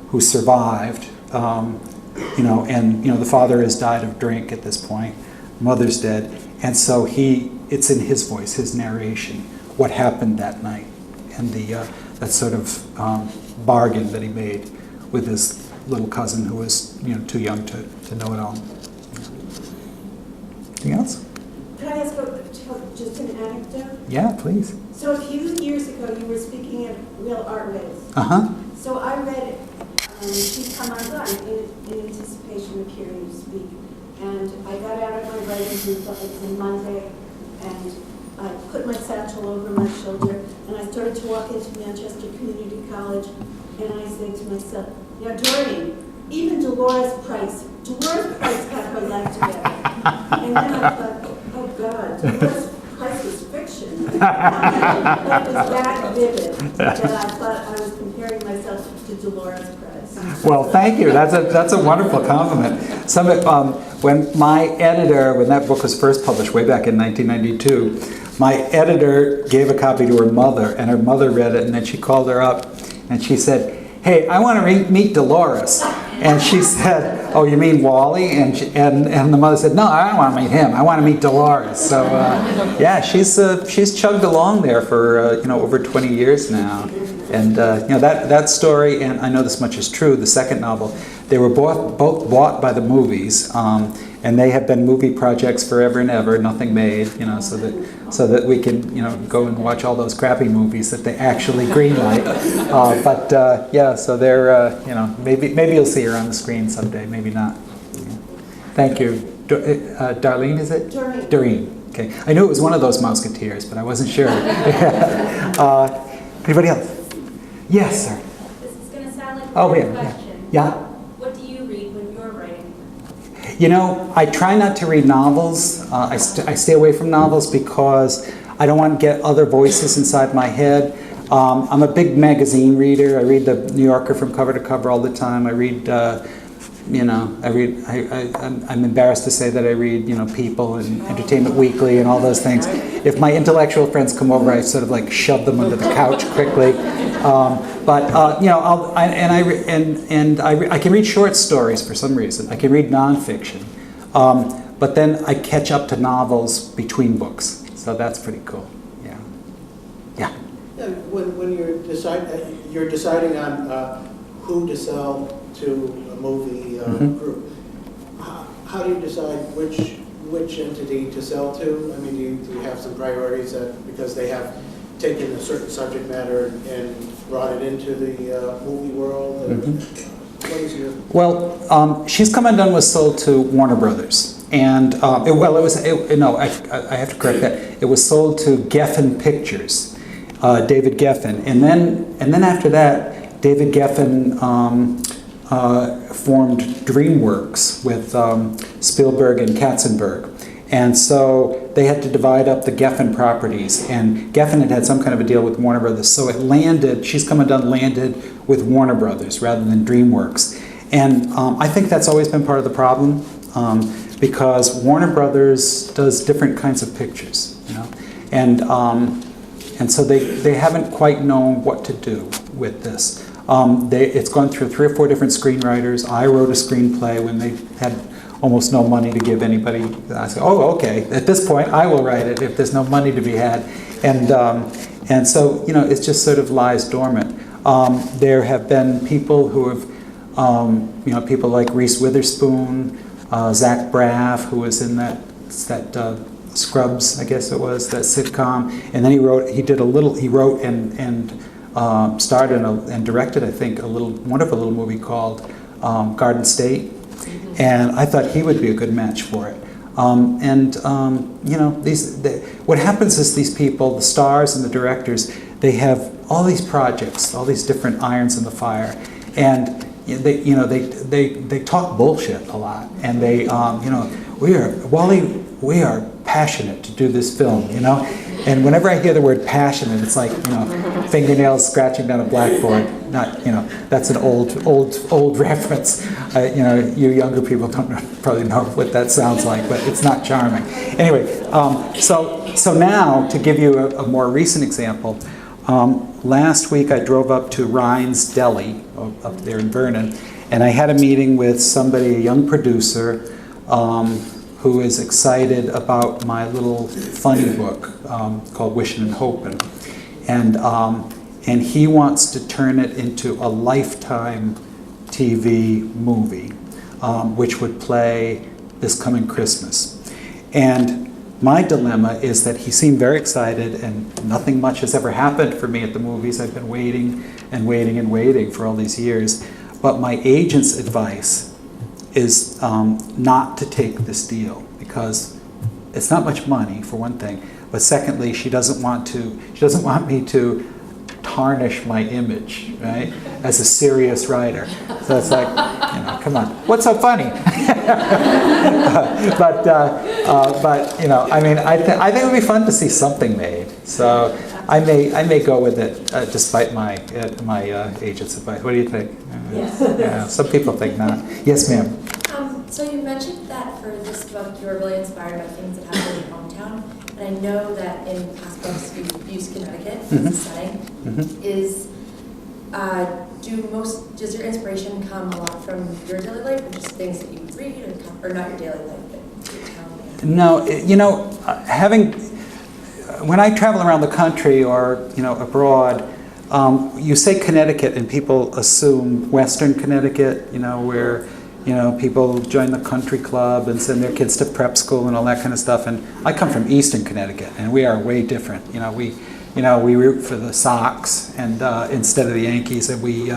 who survived. The father has died of drink at this point. Mother's dead, and so it's in his voice, his narration, what happened that night, and that sort of bargain that he made with his little cousin who was too young to know it all. Anything else? Can I ask just an anecdote? Yeah, please. So a few years ago, you were speaking at Real Art Ways. Uh-huh. So I read She's Come Undone in anticipation of hearing you speak. And I got out of my writing group, it was on Monday, and I put my satchel over my shoulder, and I started to walk into Manchester Community College, and I said to myself, now Doreen, even Dolores Price got her life together. And then I thought, oh God, Dolores Price was fiction. That was that vivid that I thought I was comparing myself to Dolores Price. Well, thank you. That's a wonderful compliment. When that book was first published, way back in 1992, My editor gave a copy to her mother, and her mother read it, and then she called her up, and she said, "Hey, I want to meet Dolores." And she said, "Oh, you mean Wally?" And the mother said, "No, I don't want to meet him. I want to meet Dolores." So yeah, she's chugged along there for over 20 years now. And that story, and I know this much is true. The second novel, they were both bought by the movies, and they have been movie projects forever and ever. Nothing made, so that we can go and watch all those crappy movies that they actually greenlight. Yeah, so they're maybe you'll see her on the screen someday, maybe not. Thank you, Darlene. Is it? Doreen. Doreen. Okay, I knew it was one of those Musketeers, but I wasn't sure. Anybody else? Yes, sir. This is going to sound like Oh, a yeah, weird yeah. question. Yeah. What do you read when you're writing? I try not to read novels. I stay away from novels because I don't want to get other voices inside my head. I'm a big magazine reader. I read the New Yorker from cover to cover all the time. I read, I'm embarrassed to say that I read, People and Entertainment Weekly and all those things. If my intellectual friends come over, I sort of like shove them under the couch quickly. I can read short stories for some reason. I can read nonfiction, but then I catch up to novels between books. So that's pretty cool. Yeah. Yeah, when you're deciding on who to sell to a movie group, how do you decide which entity to sell to? I mean, do you have some priorities because they have taken a certain subject matter and brought it into the movie world? What is your... Well, She's Come Undone was sold to Warner Brothers. And I have to correct that. It was sold to Geffen Pictures, David Geffen, and then after that, David Geffen formed DreamWorks with Spielberg and Katzenberg, and so they had to divide up the Geffen properties. And Geffen had some kind of a deal with Warner Brothers, so it landed. She's Come Undone landed with Warner Brothers rather than DreamWorks, and I think that's always been part of the problem. Because Warner Brothers does different kinds of pictures, and so they haven't quite known what to do with this. It's gone through 3 or 4 different screenwriters. I wrote a screenplay when they had almost no money to give anybody. I said, "Oh, okay. At this point, I will write it if there's no money to be had," and so it just sort of lies dormant. There have been people who have, people like Reese Witherspoon. Zach Braff, who was in that Scrubs, I guess it was, that sitcom, and then he wrote and starred in and directed, I think, a wonderful little movie called Garden State, and I thought he would be a good match for it. What happens is these people, the stars and the directors, they have all these projects, all these different irons in the fire, and they talk bullshit a lot, and they we are passionate to do this film, and whenever I hear the word passionate, it's like fingernails scratching down a blackboard. Not that's an old reference. You younger people probably know what that sounds like, but it's not charming. Anyway, so now to give you a more recent example. Last week I drove up to Ryan's Deli up there in Vernon, and I had a meeting with somebody, a young producer, who is excited about my little funny book called Wishin' and Hopin', and he wants to turn it into a Lifetime TV movie, which would play this coming Christmas. And my dilemma is that he seemed very excited, and nothing much has ever happened for me at the movies. I've been waiting and waiting and waiting for all these years. But my agent's advice is not to take this deal because it's not much money, for one thing. But secondly, she doesn't want me to tarnish my image, right, as a serious writer. So it's like, come on, what's so funny? But I think it would be fun to see something made. So I may go with it despite my agent's advice. What do you think? Yes. Yeah, some people think not. Yes, ma'am. So you mentioned that for this book you were really inspired by things that happened in your hometown. And and I know that in past books you've used Connecticut Mhm. as a setting, Mhm. does your inspiration come a lot from your daily life, or just things that you read, or not your daily life, but your town? No, when I travel around the country or, abroad, you say Connecticut and people assume Western Connecticut, where, people join the country club and send their kids to prep school and all that kind of stuff. And I come from Eastern Connecticut, and we are way different. We root for the Sox and instead of the Yankees, and we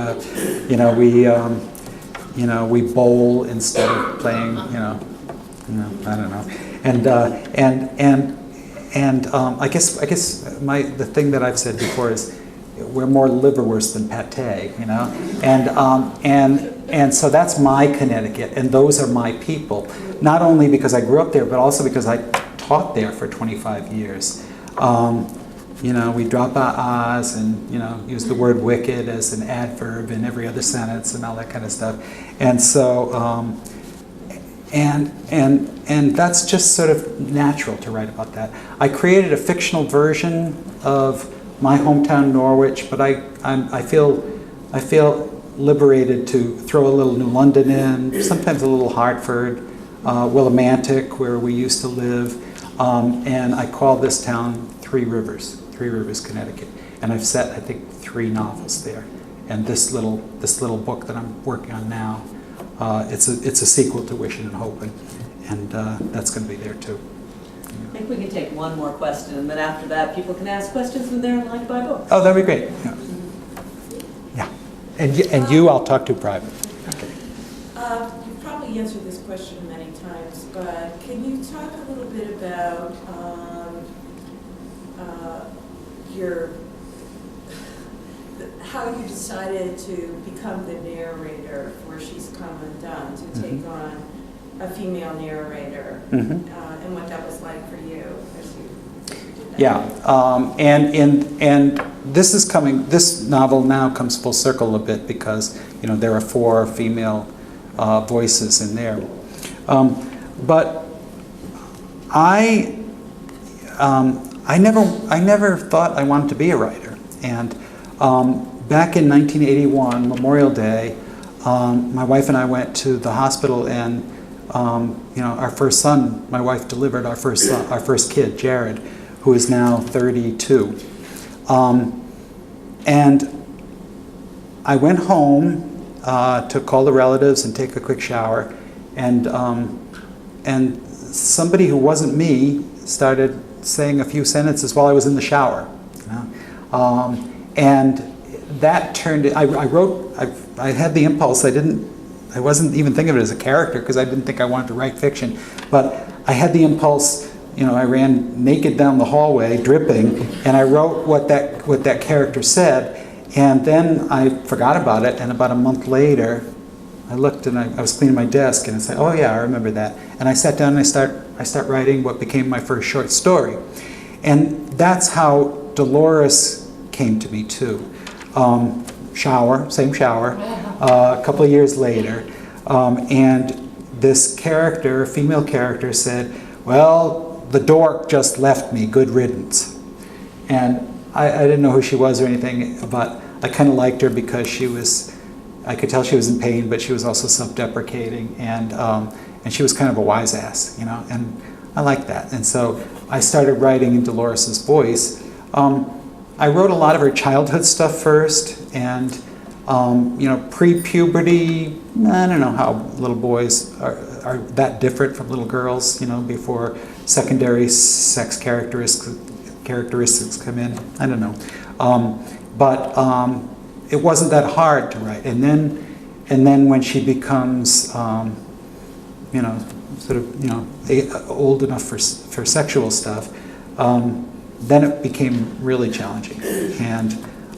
bowl instead of playing, I don't know. And I guess the thing that I've said before is we're more liverwurst than pate, and so that's my Connecticut, and those are my people. Not only because I grew up there, but also because I taught there for 25 years. We drop our R's and, use the word wicked as an adverb in every other sentence and all that kind of stuff. And so, and that's just sort of natural to write about that. I created a fictional version of my hometown Norwich, but I feel liberated to throw a little New London in, sometimes a little Hartford, Willimantic, where we used to live, and I call this town Three Rivers, Connecticut, and I've set, I think, 3 novels there. And this little book that I'm working on now, it's a sequel to Wishing and Hoping, and that's going to be there too. I think we can take one more question, and then after that, people can ask questions when they're in line to buy books. Oh, that'd be great. Yeah. And you, I'll talk to private. Okay. You've probably answered this question many times, but can you talk a little bit about how you decided to become the narrator for She's Come Undone, to take on a female narrator, and what that was like for you as you did that? Yeah, and this novel now comes full circle a bit because there are 4 female voices in there, but I never thought I wanted to be a writer, and back in 1981, Memorial Day, my wife and I went to the hospital, and our first son, my wife delivered our first kid, Jared, who is now 32. And I went home to call the relatives and take a quick shower, and somebody who wasn't me started saying a few sentences while I was in the shower, and that turned. I had the impulse. I wasn't even thinking of it as a character because I didn't think I wanted to write fiction, but I had the impulse. I ran naked down the hallway, dripping, and I wrote what that character said, and then I forgot about it. And about a month later, I looked and I was cleaning my desk, and I said, "Oh yeah, I remember that." And I sat down and I start writing what became my first short story, and that's how Dolores came to me too. Same shower, a couple of years later, and this character, female character, said, "Well, the dork just left me, good riddance." And I didn't know who she was or anything, but I kind of liked her because I could tell she was in pain, but she was also self-deprecating, and she was kind of a wise ass, and I liked that. And so I started writing in Dolores's voice. I wrote a lot of her childhood stuff first, and pre-puberty, I don't know how little boys are that different from little girls, before secondary sex characteristics come in. I don't know. But it wasn't that hard to write. And then when she becomes, old enough for sexual stuff, then it became really challenging. And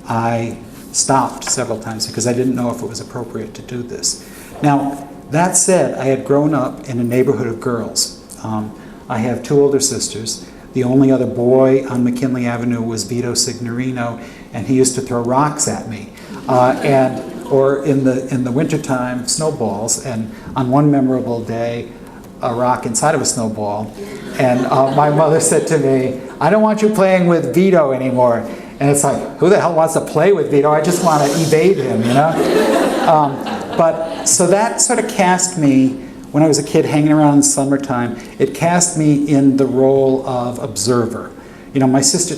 I stopped several times because I didn't know if it was appropriate to do this. Now, that said, I had grown up in a neighborhood of girls. I have 2 older sisters. The only other boy on McKinley Avenue was Vito Signorino, and he used to throw rocks at me. Or in the wintertime, snowballs. And on one memorable day, a rock inside of a snowball. And my mother said to me, I don't want you playing with Vito anymore. And it's like, who the hell wants to play with Vito? I just want to evade him, you know? So that sort of cast me, when I was a kid hanging around in the summertime, it cast me in the role of observer. You know, my sister,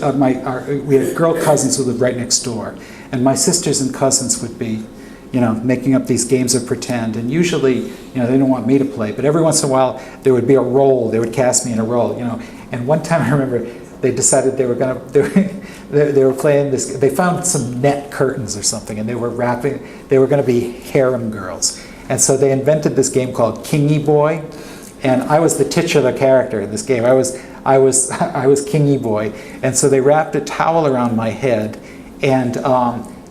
we had girl cousins who lived right next door. And my sisters and cousins would be, you know, making up these games of pretend. And usually, you know, they didn't want me to play. But every once in a while, there would be a role. They would cast me in a role, you know. And one time I remember they decided they were playing this. They found some net curtains or something, and they were going to be harem girls. And so they invented this game called Kingy Boy, and I was the titular character in this game. I was Kingy Boy, and so they wrapped a towel around my head, and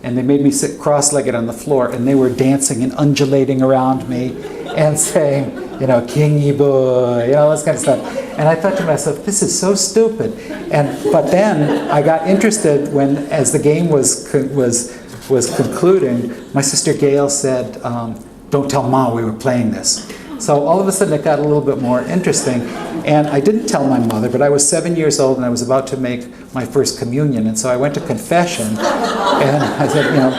they made me sit cross-legged on the floor, and they were dancing and undulating around me, and saying, you know, Kingy Boy, you know, all this kind of stuff. And I thought to myself, this is so stupid. But then I got interested as the game was concluding. My sister Gail said, "Don't tell Mom we were playing this." So all of a sudden it got a little bit more interesting. And I didn't tell my mother, but I was 7 years old and I was about to make my first communion. And so I went to confession, and I said, you know,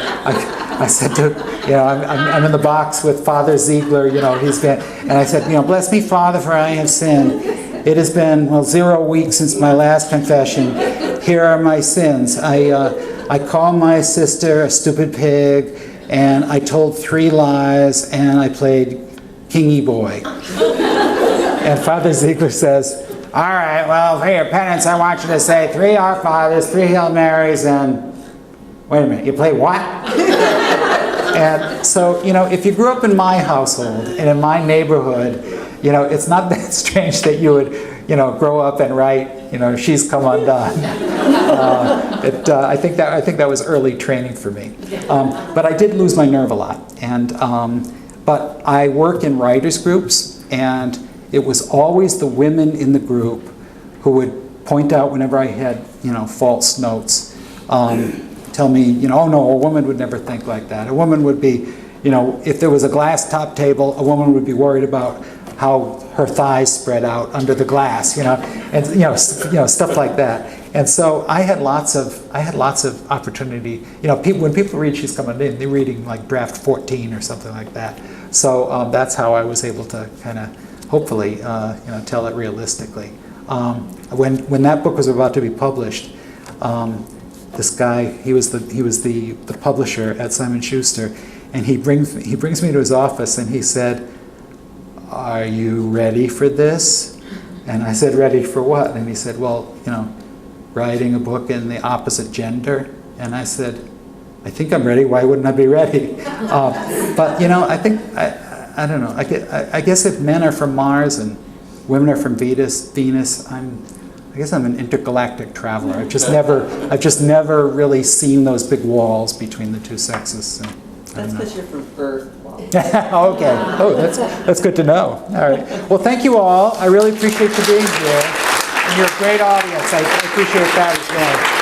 I said to, you know, I'm in the box with Father Ziegler, you know, and I said, you know, bless me, Father, for I have sinned. It has been, 0 weeks since my last confession. Here are my sins. I called my sister a stupid pig, and I told 3 lies, and I played Kingy Boy. And Father Ziegler says, all right, well, for your penance, I want you to say 3 Our Fathers, 3 Hail Marys, and wait a minute, you play what? And so, you know, if you grew up in my household and in my neighborhood, you know, it's not that strange that you would, you know, grow up and write, you know, She's Come Undone. I think that was early training for me. But I did lose my nerve a lot. But I work in writers groups, and it was always the women in the group who would point out whenever I had, you know, false notes. Tell me, you know, oh no, a woman would never think like that. A woman would be, you know, if there was a glass top table, a woman would be worried about how her thighs spread out under the glass, you know, and you know, stuff like that. And so I had lots of opportunity. You know, when people read She's Coming In, they're reading like draft 14 or something like that. So that's how I was able to kind of hopefully you know, tell it realistically. When that book was about to be published, this guy, he was the publisher at Simon Schuster, and he brings me to his office and he said, "Are you ready for this?" And I said, "Ready for what?" And he said, "Well, you know, writing a book in the opposite gender." And I said, "I think I'm ready. Why wouldn't I be ready?" But you know, I think I don't know. I guess if men are from Mars and women are from Venus, I guess I'm an intergalactic traveler. I've just never really seen those big walls between the two sexes. So, That's because you're from Earth. okay. Oh, that's good to know. All right. Well, thank you all. I really appreciate you being here. And you're a great audience. I appreciate that as well.